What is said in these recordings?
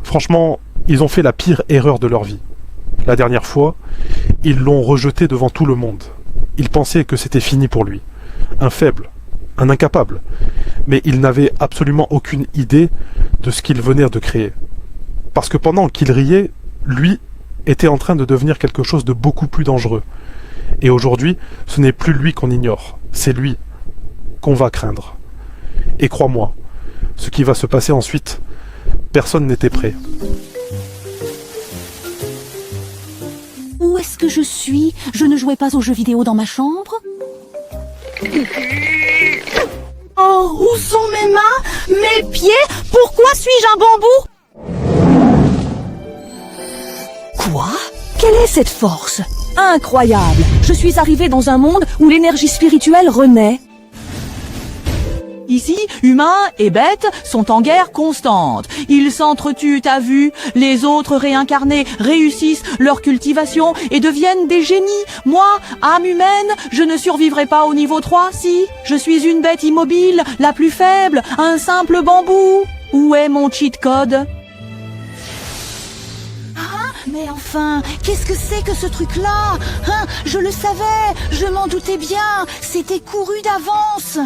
Franchement, ils ont fait la pire erreur de leur vie. La dernière fois, ils l'ont rejeté devant tout le monde. Ils pensaient que c'était fini pour lui. Un faible, un incapable. Mais ils n'avaient absolument aucune idée de ce qu'ils venaient de créer. Parce que pendant qu'il riait, lui était en train de devenir quelque chose de beaucoup plus dangereux. Et aujourd'hui, ce n'est plus lui qu'on ignore, c'est lui qu'on va craindre. Et crois-moi, ce qui va se passer ensuite, personne n'était prêt. Où est-ce que je suis? Je ne jouais pas aux jeux vidéo dans ma chambre? Oh, où sont mes mains? Mes pieds? Pourquoi suis-je un bambou? Quoi? Quelle est cette force? Incroyable! Je suis arrivé dans un monde où l'énergie spirituelle renaît. Ici, humains et bêtes sont en guerre constante. Ils s'entretuent à vue. Les autres réincarnés réussissent leur cultivation et deviennent des génies. Moi, âme humaine, je ne survivrai pas au niveau 3, si. Je suis une bête immobile, la plus faible, un simple bambou. Où est mon cheat code? Mais enfin, qu'est-ce que c'est que ce truc-là? Hein, je le savais, je m'en doutais bien, c'était couru d'avance.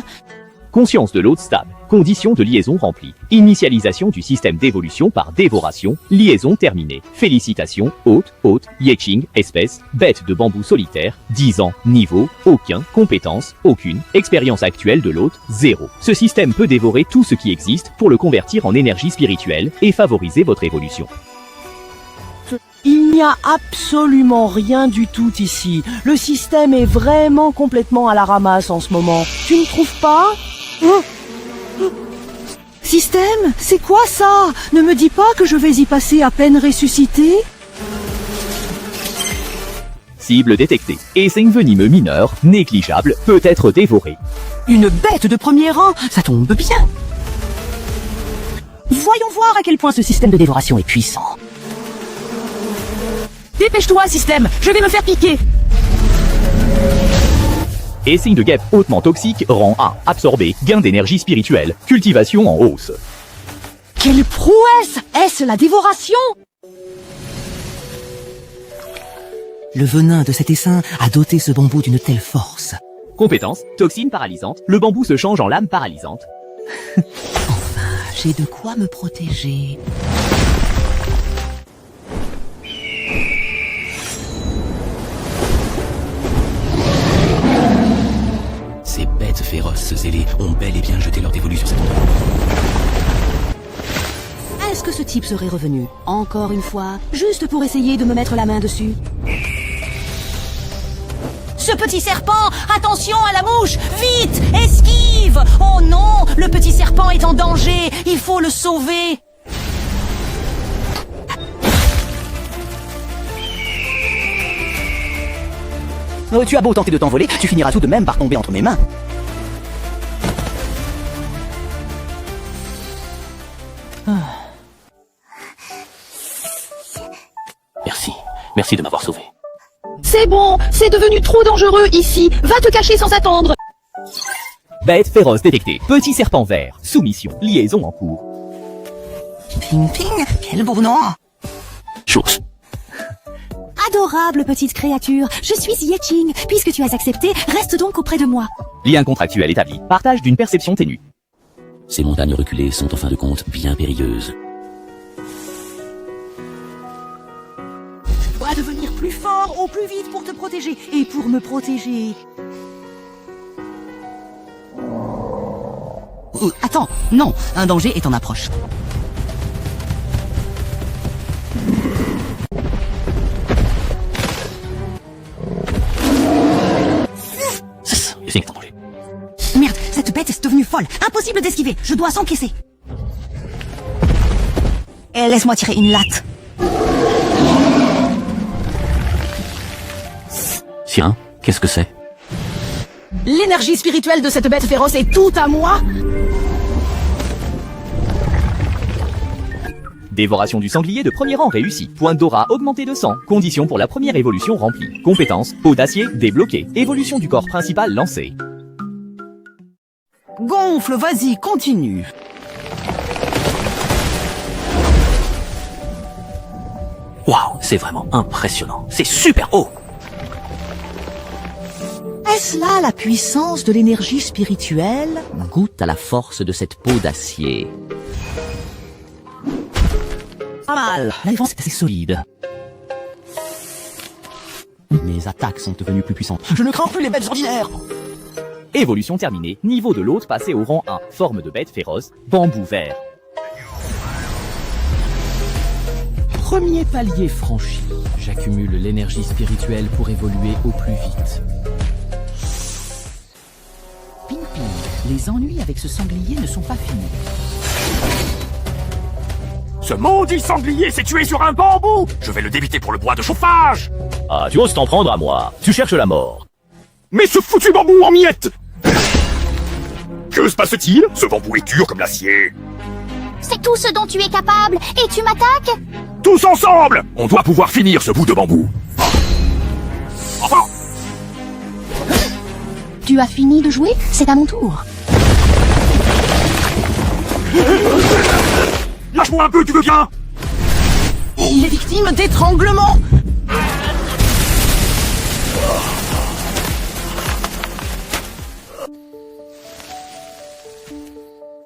Conscience de l'hôte stable. Conditions de liaison remplies. Initialisation du système d'évolution par dévoration. Liaison terminée. Félicitations, hôte, Yeching, espèce, bête de bambou solitaire, 10 ans, niveau, aucun, compétence, aucune, expérience actuelle de l'hôte, 0. Ce système peut dévorer tout ce qui existe pour le convertir en énergie spirituelle et favoriser votre évolution. Il n'y a absolument rien du tout ici. Le système est vraiment complètement à la ramasse en ce moment. Tu ne trouves pas? Système? C'est quoi ça? Ne me dis pas que je vais y passer à peine ressuscité? Cible détectée. Essaim venimeux mineur, négligeable, peut être dévoré. Une bête de premier rang? Ça tombe bien. Voyons voir à quel point ce système de dévoration est puissant. Dépêche-toi, système, je vais me faire piquer. Essaim de guêpe hautement toxique, rang 1. Absorbé, gain d'énergie spirituelle. Cultivation en hausse. Quelle prouesse! Est-ce la dévoration? Le venin de cet essaim a doté ce bambou d'une telle force. Compétence, toxine paralysante. Le bambou se change en lame paralysante. Enfin, j'ai de quoi me protéger. Ces bêtes féroces zélées ont bel et bien jeté leur dévolu sur cet endroit. Est-ce que ce type serait revenu, encore une fois, juste pour essayer de me mettre la main dessus? Ce petit serpent! Attention à la mouche! Vite! Esquive! Oh non! Le petit serpent est en danger! Il faut le sauver! Oh, tu as beau tenter de t'envoler, tu finiras tout de même par tomber entre mes mains. Merci de m'avoir sauvé. C'est bon, c'est devenu trop dangereux ici. Va te cacher sans attendre. Bête féroce détectée. Petit serpent vert. Soumission. Liaison en cours. Ping ping, quel beau nom. Chose. Adorable petite créature, je suis Yeching. Puisque tu as accepté, reste donc auprès de moi. Lien contractuel établi. Partage d'une perception ténue. Ces montagnes reculées sont en fin de compte bien périlleuses. Tu dois devenir plus fort au plus vite pour te protéger. Et pour me protéger... Attends, non, un danger est en approche. Je sais que t'en danger. Merde, cette bête est devenue folle. Impossible d'esquiver, je dois s'encaisser. Et laisse-moi tirer une latte. Sirin, qu'est-ce que c'est? L'énergie spirituelle de cette bête féroce est tout à moi. Dévoration du sanglier de premier rang réussi. Point d'aura augmenté de 100. Conditions pour la première évolution remplie. Compétence, peau d'acier débloquée. Évolution du corps principal lancée. Gonfle, vas-y, continue. Waouh, c'est vraiment impressionnant. C'est super haut. Est-ce là la puissance de l'énergie spirituelle? Goûte à la force de cette peau d'acier. Pas mal. La défense est assez solide. Mes attaques sont devenues plus puissantes. Je ne crains plus les bêtes ordinaires. Évolution terminée, niveau de l'hôte passé au rang 1, forme de bête féroce, bambou vert. Premier palier franchi. J'accumule l'énergie spirituelle pour évoluer au plus vite. Ping Ping, les ennuis avec ce sanglier ne sont pas finis. Ce maudit sanglier s'est tué sur un bambou! Je vais le débiter pour le bois de chauffage! Ah, tu oses t'en prendre à moi. Tu cherches la mort. Mais ce foutu bambou en miettes! Que se passe-t-il? Ce bambou est dur comme l'acier. C'est tout ce dont tu es capable et tu m'attaques? Tous ensemble! On doit pouvoir finir ce bout de bambou. Enfin! Tu as fini de jouer? C'est à mon tour. Lâche-moi un peu, tu veux bien? Il est victime d'étranglement.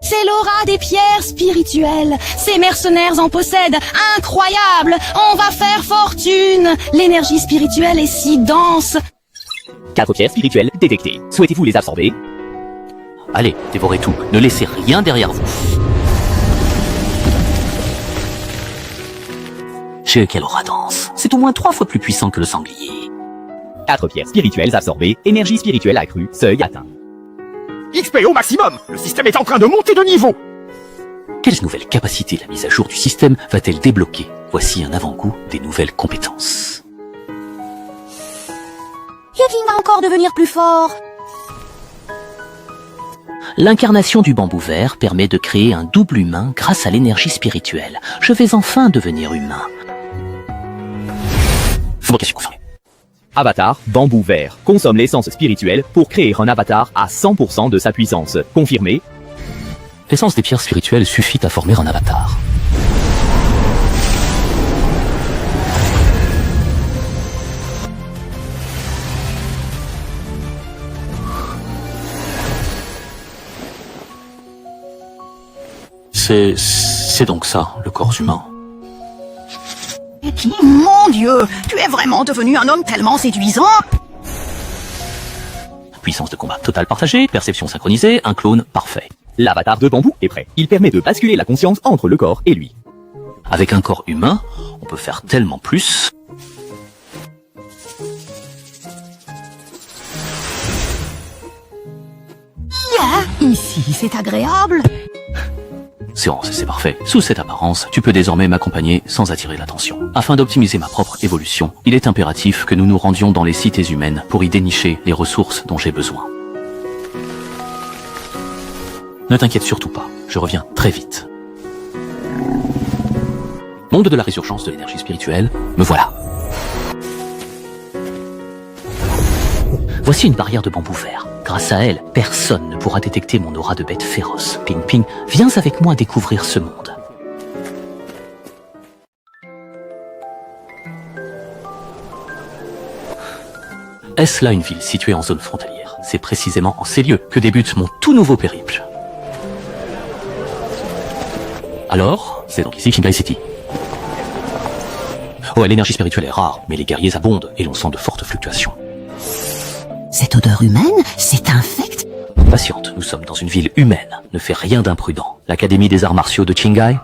C'est l'aura des pierres spirituelles. Ces mercenaires en possèdent. Incroyable! On va faire fortune! L'énergie spirituelle est si dense. 4 pierres spirituelles détectées. Souhaitez-vous les absorber? Allez, dévorez tout. Ne laissez rien derrière vous. Quelle aura dense. C'est au moins 3 fois plus puissant que le sanglier. 4 pierres spirituelles absorbées, énergie spirituelle accrue, seuil atteint. XP au maximum! Le système est en train de monter de niveau! Quelles nouvelles capacités la mise à jour du système va-t-elle débloquer? Voici un avant-goût des nouvelles compétences. Yuki va encore devenir plus fort. L'incarnation du bambou vert permet de créer un double humain grâce à l'énergie spirituelle. Je vais enfin devenir humain. Fabrication confirmée. Avatar, bambou vert. Consomme l'essence spirituelle pour créer un avatar à 100% de sa puissance. Confirmé. L'essence des pierres spirituelles suffit à former un avatar. C'est donc ça, le corps humain. Mon Dieu, tu es vraiment devenu un homme tellement séduisant. Puissance de combat totale partagée, perception synchronisée, un clone parfait. L'avatar de bambou est prêt. Il permet de basculer la conscience entre le corps et lui. Avec un corps humain, on peut faire tellement plus. Ici, c'est agréable. C'est parfait. Sous cette apparence, tu peux désormais m'accompagner sans attirer l'attention. Afin d'optimiser ma propre évolution, il est impératif que nous nous rendions dans les cités humaines pour y dénicher les ressources dont j'ai besoin. Ne t'inquiète surtout pas, je reviens très vite. Monde de la résurgence de l'énergie spirituelle, me voilà. Voici une barrière de bambou vert. Grâce à elle, personne ne pourra détecter mon aura de bête féroce. Ping Ping, viens avec moi découvrir ce monde. Est-ce là une ville située en zone frontalière? C'est précisément en ces lieux que débute mon tout nouveau périple. Alors, c'est donc ici Shingai City. Oh, l'énergie spirituelle est rare, mais les guerriers abondent et l'on sent de fortes fluctuations. Cette odeur humaine, c'est infect. Patiente, nous sommes dans une ville humaine. Ne fais rien d'imprudent. L'Académie des arts martiaux de Shingai?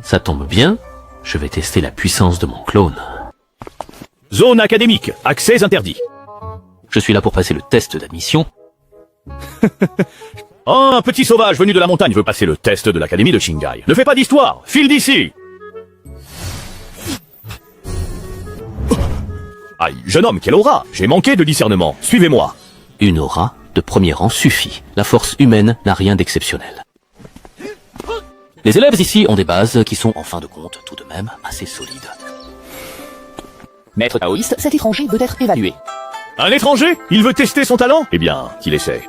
Ça tombe bien, je vais tester la puissance de mon clone. Zone académique, accès interdit. Je suis là pour passer le test d'admission. Oh, un petit sauvage venu de la montagne veut passer le test de l'Académie de Shingai. Ne fais pas d'histoire, file d'ici. Aïe, jeune homme, quelle aura! J'ai manqué de discernement. Suivez-moi. Une aura de premier rang suffit. La force humaine n'a rien d'exceptionnel. Les élèves ici ont des bases qui sont, en fin de compte, tout de même assez solides. Maître taoïste, cet étranger veut être évalué. Un étranger? Il veut tester son talent? Eh bien, qu'il essaie.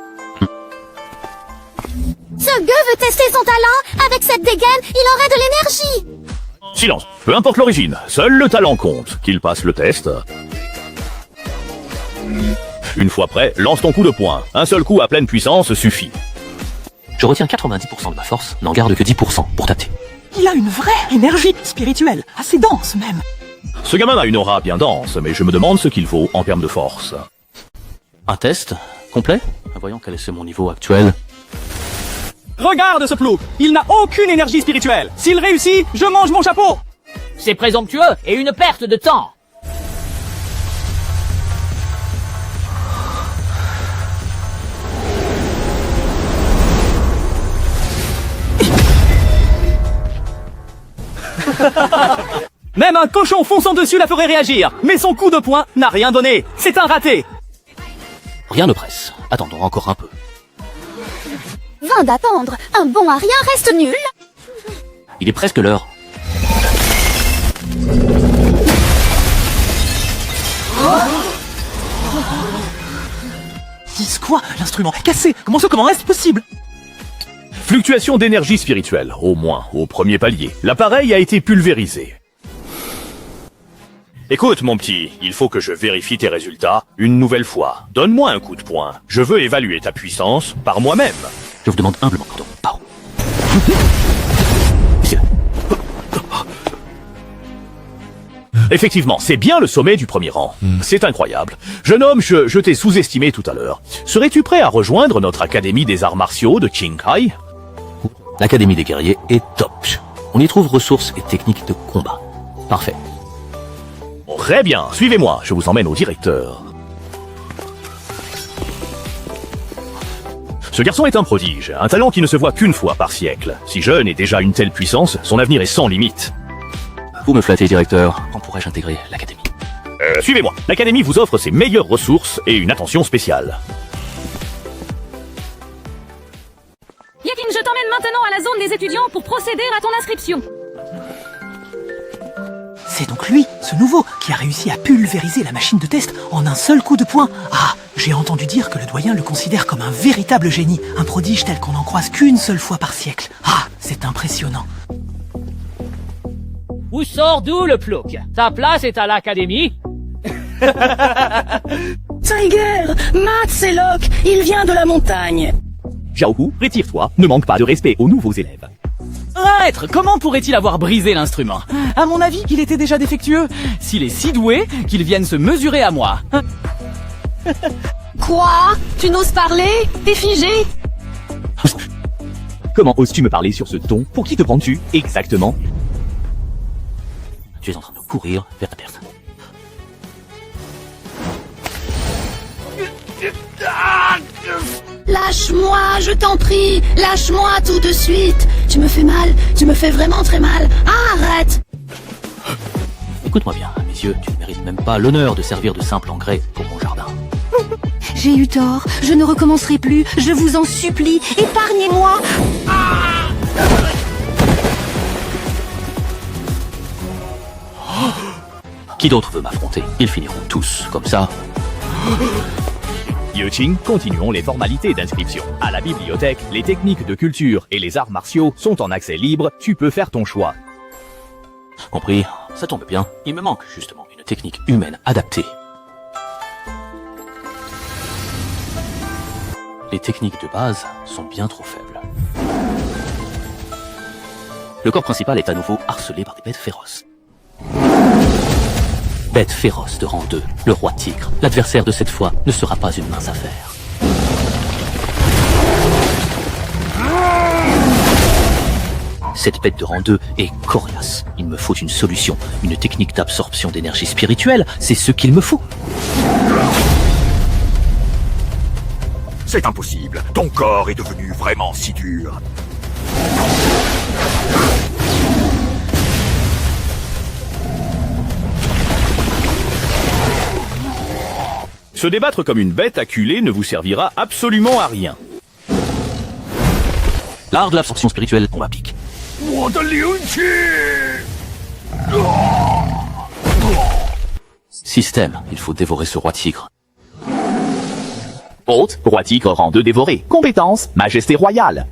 Ce gueux veut tester son talent. Avec cette dégaine, il aurait de l'énergie. Silence. Peu importe l'origine, seul le talent compte. Qu'il passe le test. Une fois prêt, lance ton coup de poing. Un seul coup à pleine puissance suffit. Je retiens 90% de ma force, n'en garde que 10% pour tâter. Il a une vraie énergie spirituelle, assez dense même. Ce gamin a une aura bien dense, mais je me demande ce qu'il vaut en termes de force. Un test complet? Voyons quel est mon niveau actuel. Regarde ce plouc, il n'a aucune énergie spirituelle. S'il réussit, je mange mon chapeau. C'est présomptueux et une perte de temps. Même un cochon fonçant dessus la ferait réagir. Mais son coup de poing n'a rien donné. C'est un raté. Rien ne presse. Attendons encore un peu. Vain d'attendre. Un bon à rien reste nul. Il est presque l'heure. Dis quoi? L'instrument cassé. Comment est-ce possible? Fluctuation d'énergie spirituelle, au moins, au premier palier. L'appareil a été pulvérisé. Écoute, mon petit, il faut que je vérifie tes résultats une nouvelle fois. Donne-moi un coup de poing. Je veux évaluer ta puissance par moi-même. Je vous demande humblement pardon. Pardon. Effectivement, c'est bien le sommet du premier rang. C'est incroyable. Jeune homme, je t'ai sous-estimé tout à l'heure. Serais-tu prêt à rejoindre notre académie des arts martiaux de Qingkai? L'Académie des guerriers est top. On y trouve ressources et techniques de combat. Parfait. Très bien, suivez-moi, je vous emmène au directeur. Ce garçon est un prodige, un talent qui ne se voit qu'une fois par siècle. Si jeune et déjà une telle puissance, son avenir est sans limite. Vous me flattez, directeur. Quand pourrais-je intégrer l'académie? Suivez-moi. L'académie vous offre ses meilleures ressources et une attention spéciale. Yakin, je t'emmène maintenant à la zone des étudiants pour procéder à ton inscription. C'est donc lui, ce nouveau, qui a réussi à pulvériser la machine de test en un seul coup de poing. Ah, j'ai entendu dire que le doyen le considère comme un véritable génie, un prodige tel qu'on n'en croise qu'une seule fois par siècle. Ah, c'est impressionnant. Où sort d'où le plouc? Ta place est à l'académie. Tiger, Matt, c'est Locke, il vient de la montagne. Xiaohu, retire-toi, ne manque pas de respect aux nouveaux élèves. Maître, comment pourrait-il avoir brisé l'instrument? À mon avis, il était déjà défectueux. S'il est si doué, qu'il vienne se mesurer à moi. Quoi? Tu n'oses parler? T'es figé? Comment oses-tu me parler sur ce ton? Pour qui te prends-tu exactement? Tu es en train de courir vers ta perte. Lâche-moi, je t'en prie. Lâche-moi tout de suite. Tu me fais mal. Tu me fais vraiment très mal. Arrête. Écoute-moi bien, messieurs, tu ne mérites même pas l'honneur de servir de simple engrais pour mon jardin. J'ai eu tort. Je ne recommencerai plus. Je vous en supplie. Épargnez-moi. Qui d'autre veut m'affronter? Ils finiront tous comme ça. Yuqing, continuons les formalités d'inscription. À la bibliothèque, les techniques de culture et les arts martiaux sont en accès libre, tu peux faire ton choix. Compris, ça tombe bien. Il me manque justement une technique humaine adaptée. Les techniques de base sont bien trop faibles. Le corps principal est à nouveau harcelé par des bêtes féroces. Bête féroce de rang 2, le roi tigre. L'adversaire de cette fois ne sera pas une mince affaire. Cette bête de rang 2 est coriace. Il me faut une solution, une technique d'absorption d'énergie spirituelle, c'est ce qu'il me faut. C'est impossible. Ton corps est devenu vraiment si dur. Se débattre comme une bête acculée ne vous servira absolument à rien. L'art de l'absorption spirituelle, on m'applique. Système, il faut dévorer ce roi tigre. Hôte, roi tigre rang 2 dévoré. Compétence, majesté royale.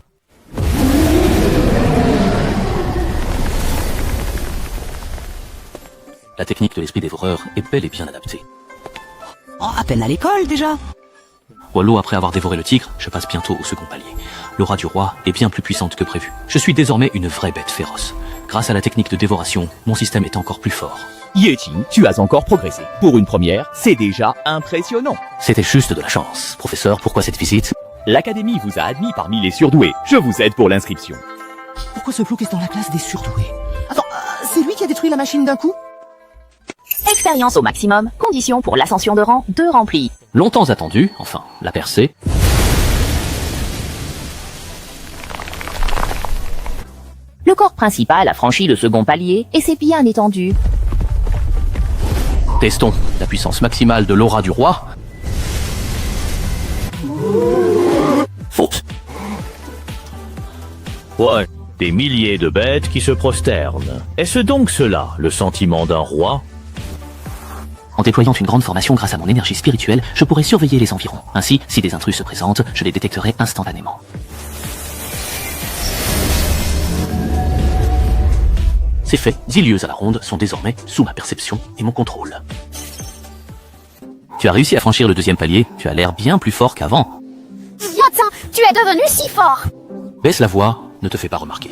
La technique de l'esprit dévoreur est bel et bien adaptée. Oh, à peine à l'école déjà. Wallo, après avoir dévoré le tigre, je passe bientôt au second palier. L'aura du roi est bien plus puissante que prévu. Je suis désormais une vraie bête féroce. Grâce à la technique de dévoration, mon système est encore plus fort. Yeting, tu as encore progressé. Pour une première, c'est déjà impressionnant. C'était juste de la chance. Professeur, pourquoi cette visite? L'Académie vous a admis parmi les surdoués. Je vous aide pour l'inscription. Pourquoi ce plouc est dans la classe des surdoués? Attends, c'est lui qui a détruit la machine d'un coup? Expérience au maximum, conditions pour l'ascension de rang 2 remplies. Longtemps attendu, enfin, la percée. Le corps principal a franchi le second palier et s'est bien étendu. Testons la puissance maximale de l'aura du roi. Faute. Ouais, des milliers de bêtes qui se prosternent. Est-ce donc cela, le sentiment d'un roi? En déployant une grande formation grâce à mon énergie spirituelle, je pourrais surveiller les environs. Ainsi, si des intrus se présentent, je les détecterai instantanément. C'est fait, 10 lieux à la ronde sont désormais sous ma perception et mon contrôle. Tu as réussi à franchir le deuxième palier, tu as l'air bien plus fort qu'avant. Yatza, tu es devenu si fort. Baisse la voix, ne te fais pas remarquer.